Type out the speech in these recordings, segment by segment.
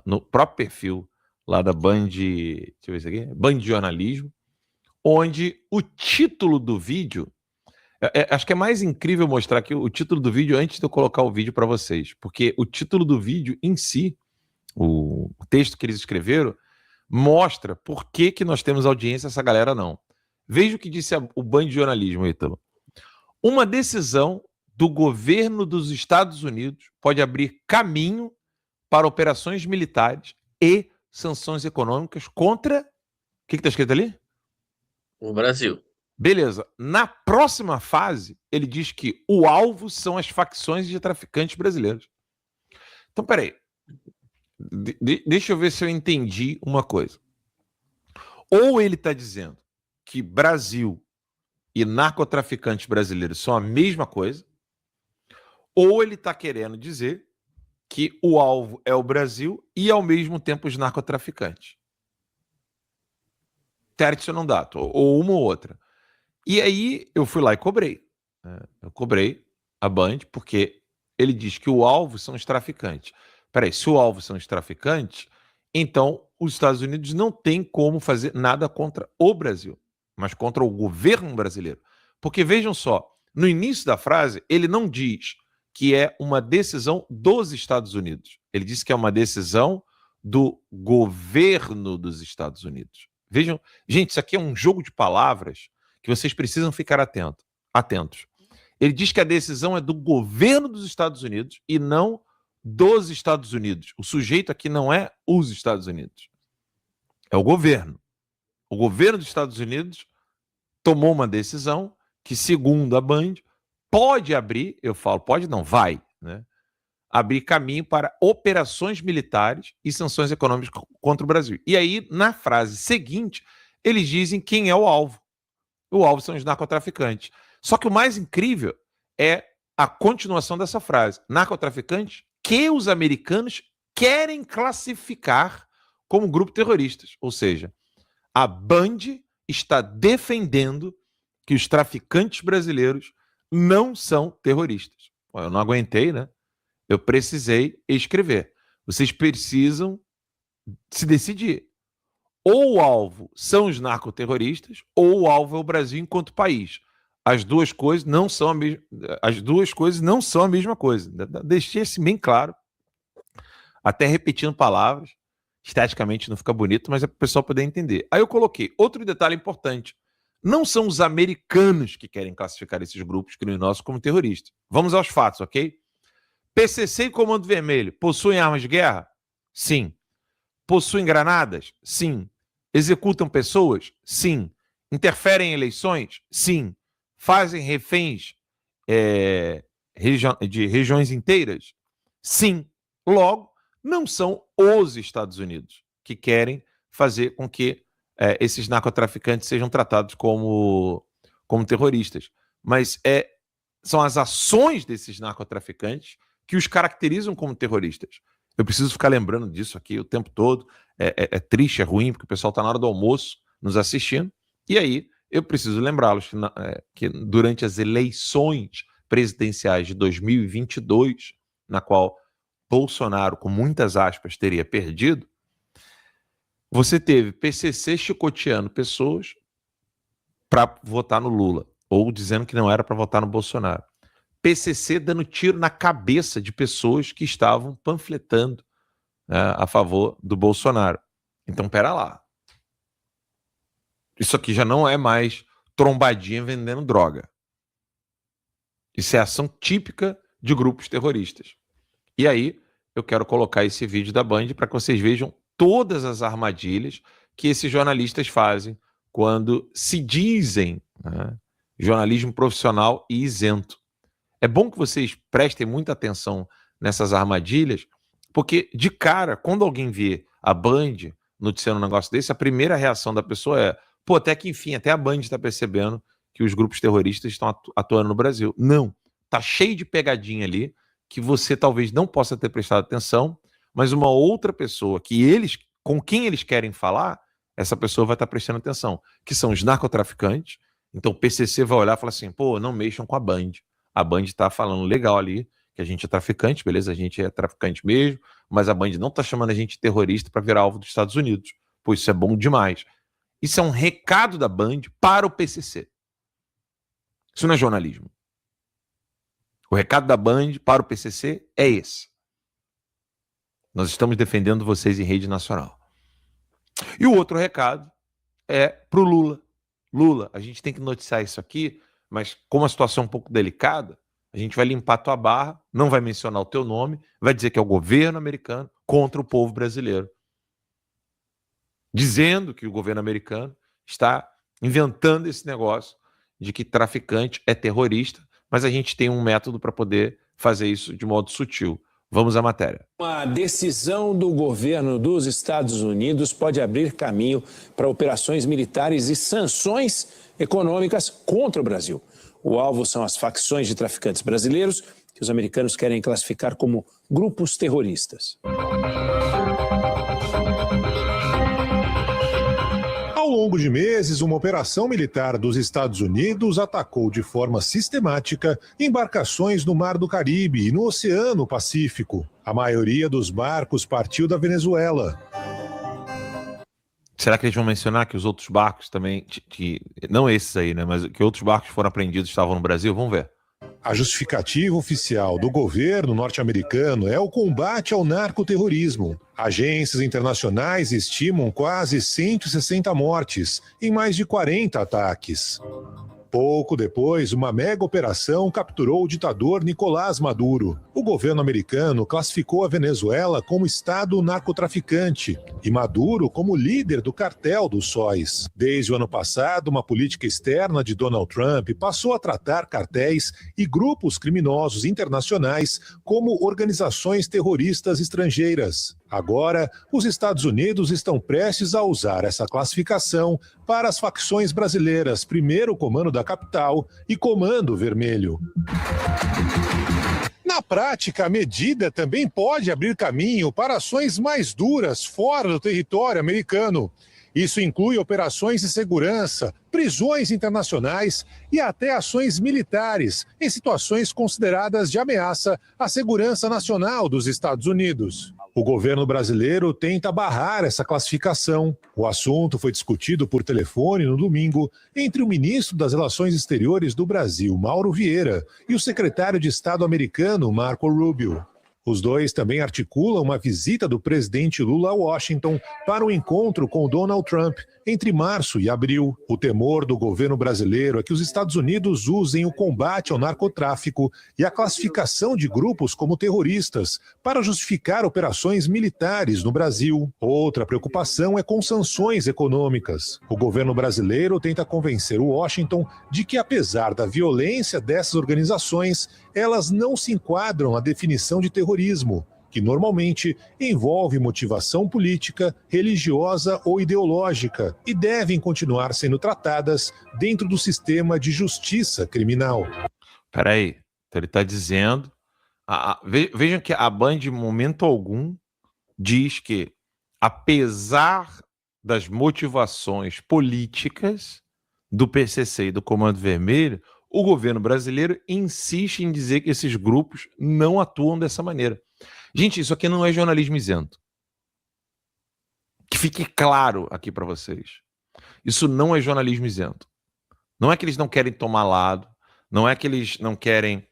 no próprio perfil lá da Band, deixa eu ver isso aqui, Band Jornalismo, onde o título do vídeo, acho que é mais incrível mostrar aqui o título do vídeo antes de eu colocar o vídeo para vocês, porque o título do vídeo em si, o texto que eles escreveram, mostra por que nós temos audiência, essa galera não. Veja o que disse o Band Jornalismo, Ítalo. Uma decisão do governo dos Estados Unidos pode abrir caminho para operações militares e sanções econômicas contra... O que está escrito ali? O Brasil. Beleza. Na próxima fase, ele diz que o alvo são as facções de traficantes brasileiros. Então, peraí. Deixa eu ver se eu entendi uma coisa. Ou ele está dizendo que Brasil e narcotraficantes brasileiros são a mesma coisa, ou ele está querendo dizer que o alvo é o Brasil e, ao mesmo tempo, os narcotraficantes. Tertio não dá, ou uma ou outra. E aí eu fui lá e cobrei. Eu cobrei a Band, porque ele diz que o alvo são os traficantes. Peraí, se o alvo são os traficantes, então os Estados Unidos não tem como fazer nada contra o Brasil, mas contra o governo brasileiro. Porque vejam só, no início da frase, ele não diz que é uma decisão dos Estados Unidos. Ele diz que é uma decisão do governo dos Estados Unidos. Vejam, gente, isso aqui é um jogo de palavras que vocês precisam ficar atentos. Ele diz que a decisão é do governo dos Estados Unidos e não dos Estados Unidos. O sujeito aqui não é os Estados Unidos. É o governo. O governo dos Estados Unidos tomou uma decisão que, segundo a Band, pode abrir, eu falo pode não, vai, né? Abrir caminho para operações militares e sanções econômicas contra o Brasil. E aí, na frase seguinte, eles dizem quem é o alvo. O alvo são os narcotraficantes. Só que o mais incrível é a continuação dessa frase. Narcotraficantes que os americanos querem classificar como grupo terroristas. Ou seja, a Band está defendendo que os traficantes brasileiros não são terroristas. Bom, eu não aguentei, né? Eu precisei escrever. Vocês precisam se decidir. Ou o alvo são os narcoterroristas, ou o alvo é o Brasil enquanto país. As duas coisas não são a mesma coisa. Deixei isso bem claro. Até repetindo palavras. Esteticamente não fica bonito, mas é para o pessoal poder entender. Aí eu coloquei outro detalhe importante. Não são os americanos que querem classificar esses grupos criminosos como terroristas. Vamos aos fatos, ok? PCC e Comando Vermelho possuem armas de guerra? Sim. Possuem granadas? Sim. Executam pessoas? Sim. Interferem em eleições? Sim. Fazem reféns de regiões inteiras? Sim. Logo, não são os Estados Unidos que querem fazer com que esses narcotraficantes sejam tratados como terroristas. Mas são as ações desses narcotraficantes que os caracterizam como terroristas. Eu preciso ficar lembrando disso aqui o tempo todo. É triste, é ruim, porque o pessoal está na hora do almoço nos assistindo. E aí eu preciso lembrá-los que durante as eleições presidenciais de 2022, na qual Bolsonaro, com muitas aspas, teria perdido, você teve PCC chicoteando pessoas para votar no Lula, ou dizendo que não era para votar no Bolsonaro. PCC dando tiro na cabeça de pessoas que estavam panfletando, né, a favor do Bolsonaro. Então, pera lá. Isso aqui já não é mais trombadinha vendendo droga. Isso é ação típica de grupos terroristas. E aí, eu quero colocar esse vídeo da Band para que vocês vejam todas as armadilhas que esses jornalistas fazem quando se dizem, né, jornalismo profissional e isento. É bom que vocês prestem muita atenção nessas armadilhas, porque, de cara, quando alguém vê a Band noticiando um negócio desse, a primeira reação da pessoa é: pô, até que enfim, até a Band está percebendo que os grupos terroristas estão atuando no Brasil. Não, tá cheio de pegadinha ali que você talvez não possa ter prestado atenção, mas uma outra pessoa com quem eles querem falar, essa pessoa vai estar prestando atenção, que são os narcotraficantes. Então o PCC vai olhar e falar assim: pô, não mexam com a Band. A Band está falando legal ali que a gente é traficante, beleza? A gente é traficante mesmo, mas a Band não está chamando a gente de terrorista para virar alvo dos Estados Unidos. Pois isso é bom demais. Isso é um recado da Band para o PCC. Isso não é jornalismo. O recado da Band para o PCC é esse. Nós estamos defendendo vocês em rede nacional. E o outro recado é para o Lula. Lula, a gente tem que noticiar isso aqui, mas como a situação é um pouco delicada, a gente vai limpar a tua barra, não vai mencionar o teu nome, vai dizer que é o governo americano contra o povo brasileiro. Dizendo que o governo americano está inventando esse negócio de que traficante é terrorista, mas a gente tem um método para poder fazer isso de modo sutil. Vamos à matéria. Uma decisão do governo dos Estados Unidos pode abrir caminho para operações militares e sanções econômicas contra o Brasil. O alvo são as facções de traficantes brasileiros, que os americanos querem classificar como grupos terroristas. Ao longo de meses, uma operação militar dos Estados Unidos atacou de forma sistemática embarcações no Mar do Caribe e no Oceano Pacífico. A maioria dos barcos partiu da Venezuela. Será que eles vão mencionar que os outros barcos também, não esses aí, né, mas que outros barcos foram apreendidos estavam no Brasil? Vamos ver. A justificativa oficial do governo norte-americano é o combate ao narcoterrorismo. Agências internacionais estimam quase 160 mortes em mais de 40 ataques. Pouco depois, uma mega operação capturou o ditador Nicolás Maduro. O governo americano classificou a Venezuela como estado narcotraficante e Maduro como líder do cartel dos sóis. Desde o ano passado, uma política externa de Donald Trump passou a tratar cartéis e grupos criminosos internacionais como organizações terroristas estrangeiras. Agora, os Estados Unidos estão prestes a usar essa classificação para as facções brasileiras, Primeiro Comando da Capital e Comando Vermelho. Na prática, a medida também pode abrir caminho para ações mais duras fora do território americano. Isso inclui operações de segurança, prisões internacionais e até ações militares em situações consideradas de ameaça à segurança nacional dos Estados Unidos. O governo brasileiro tenta barrar essa classificação. O assunto foi discutido por telefone no domingo entre o ministro das Relações Exteriores do Brasil, Mauro Vieira, e o secretário de Estado americano, Marco Rubio. Os dois também articulam uma visita do presidente Lula a Washington para um encontro com Donald Trump entre março e abril. O temor do governo brasileiro é que os Estados Unidos usem o combate ao narcotráfico e a classificação de grupos como terroristas para justificar operações militares no Brasil. Outra preocupação é com sanções econômicas. O governo brasileiro tenta convencer Washington de que, apesar da violência dessas organizações, elas não se enquadram na definição de terrorismo, que normalmente envolve motivação política, religiosa ou ideológica e devem continuar sendo tratadas dentro do sistema de justiça criminal. Peraí, então ele está dizendo... Vejam que a Band, em momento algum, diz que, apesar das motivações políticas do PCC e do Comando Vermelho, o governo brasileiro insiste em dizer que esses grupos não atuam dessa maneira. Gente, isso aqui não é jornalismo isento. Que fique claro aqui para vocês. Isso não é jornalismo isento. Não é que eles não querem tomar lado, não é que eles não querem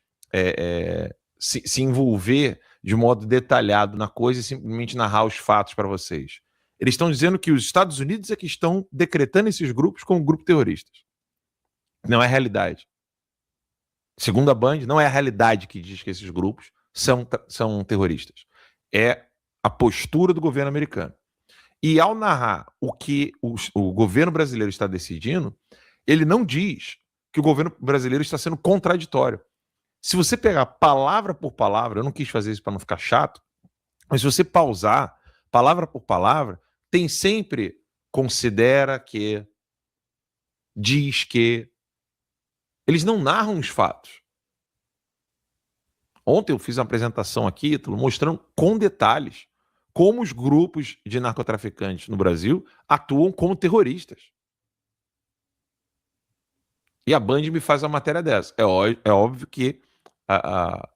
se envolver de modo detalhado na coisa e simplesmente narrar os fatos para vocês. Eles estão dizendo que os Estados Unidos é que estão decretando esses grupos como grupos terroristas. Não é a realidade. Segundo a Band, não é a realidade que diz que esses grupos são terroristas. É a postura do governo americano. E ao narrar o que o governo brasileiro está decidindo, ele não diz que o governo brasileiro está sendo contraditório. Se você pegar palavra por palavra, eu não quis fazer isso para não ficar chato, mas se você pausar palavra por palavra, tem sempre considera que, diz que. Eles não narram os fatos. Ontem eu fiz uma apresentação aqui, mostrando com detalhes como os grupos de narcotraficantes no Brasil atuam como terroristas. E a Band me faz uma matéria dessa. É óbvio que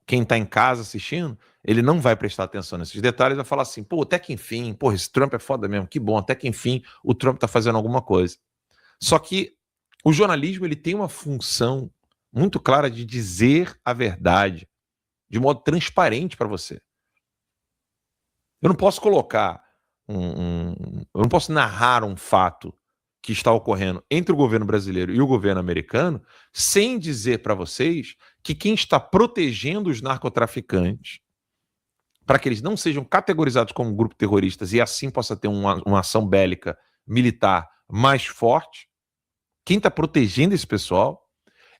quem está em casa assistindo, ele não vai prestar atenção nesses detalhes, vai falar assim, pô, até que enfim, pô, esse Trump é foda mesmo, que bom, até que enfim o Trump está fazendo alguma coisa. Só que o jornalismo ele tem uma função muito clara de dizer a verdade de modo transparente para você. Eu não posso colocar eu não posso narrar um fato que está ocorrendo entre o governo brasileiro e o governo americano sem dizer para vocês que quem está protegendo os narcotraficantes para que eles não sejam categorizados como grupo terroristas e assim possa ter uma ação bélica militar mais forte, quem está protegendo esse pessoal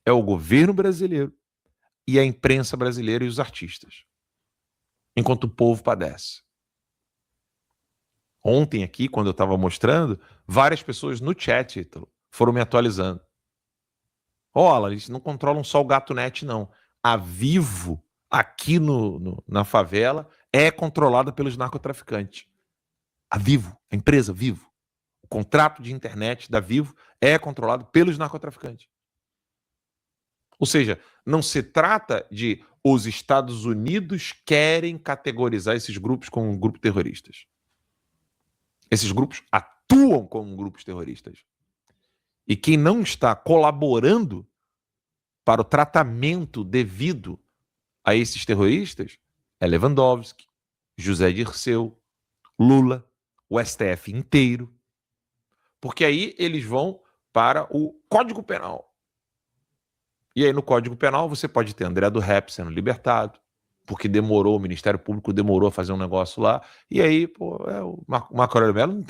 é o governo brasileiro e a imprensa brasileira e os artistas, enquanto o povo padece. Ontem aqui, quando eu estava mostrando, várias pessoas no chat, Ítalo, foram me atualizando. Olha, eles não controlam só o GatoNet, não. A Vivo, aqui na favela, é controlada pelos narcotraficantes. A Vivo, a empresa Vivo, o contrato de internet da Vivo é controlado pelos narcotraficantes. Ou seja, não se trata de os Estados Unidos querem categorizar esses grupos como grupos terroristas. Esses grupos atuam como grupos terroristas. E quem não está colaborando para o tratamento devido a esses terroristas é Lewandowski, José Dirceu, Lula, o STF inteiro. Porque aí eles vão para o Código Penal. E aí no Código Penal você pode ter André do Rep sendo libertado, porque demorou, o Ministério Público demorou a fazer um negócio lá, e aí, pô, o Marco Aurélio Mello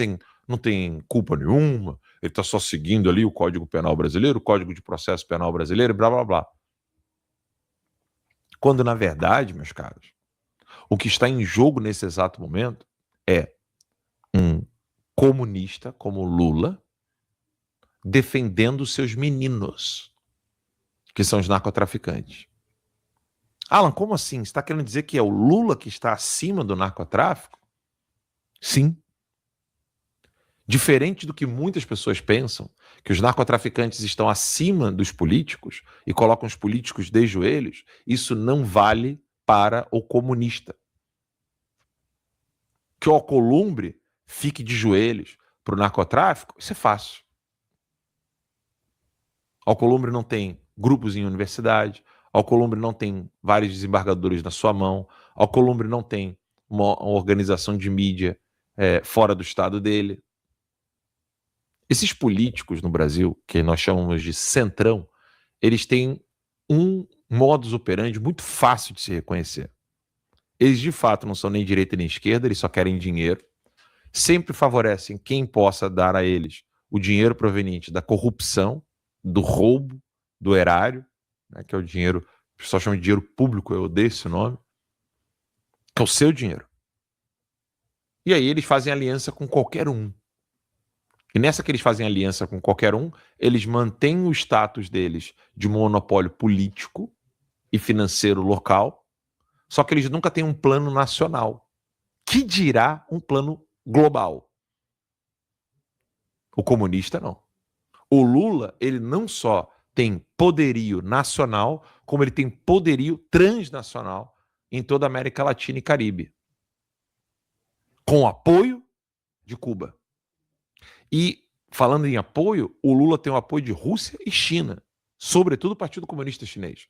não tem culpa nenhuma, ele está só seguindo ali o Código Penal brasileiro, o Código de Processo Penal brasileiro, blá, blá, blá. Quando, na verdade, meus caros, o que está em jogo nesse exato momento é um comunista como Lula defendendo seus meninos, que são os narcotraficantes. Alan, como assim? Você está querendo dizer que é o Lula que está acima do narcotráfico? Sim. Diferente do que muitas pessoas pensam, que os narcotraficantes estão acima dos políticos e colocam os políticos de joelhos, isso não vale para o comunista. Que o Alcolumbre fique de joelhos para o narcotráfico, isso é fácil. Alcolumbre não tem grupos em universidade, Alcolumbre não tem vários desembargadores na sua mão, Alcolumbre não tem uma organização de mídia fora do estado dele. Esses políticos no Brasil, que nós chamamos de centrão, eles têm um modus operandi muito fácil de se reconhecer. Eles de fato não são nem direita nem esquerda, eles só querem dinheiro. Sempre favorecem quem possa dar a eles o dinheiro proveniente da corrupção, do roubo, do erário, né, que é o dinheiro, o pessoal chama de dinheiro público, eu odeio esse nome, que é o seu dinheiro. E aí eles fazem aliança com qualquer um. E nessa que eles fazem aliança com qualquer um, eles mantêm o status deles de monopólio político e financeiro local, só que eles nunca têm um plano nacional. Que dirá um plano global? O comunista não. O Lula, ele não só tem poderio nacional, como ele tem poderio transnacional em toda a América Latina e Caribe. Com apoio de Cuba. E, falando em apoio, o Lula tem o apoio de Rússia e China, sobretudo o Partido Comunista Chinês.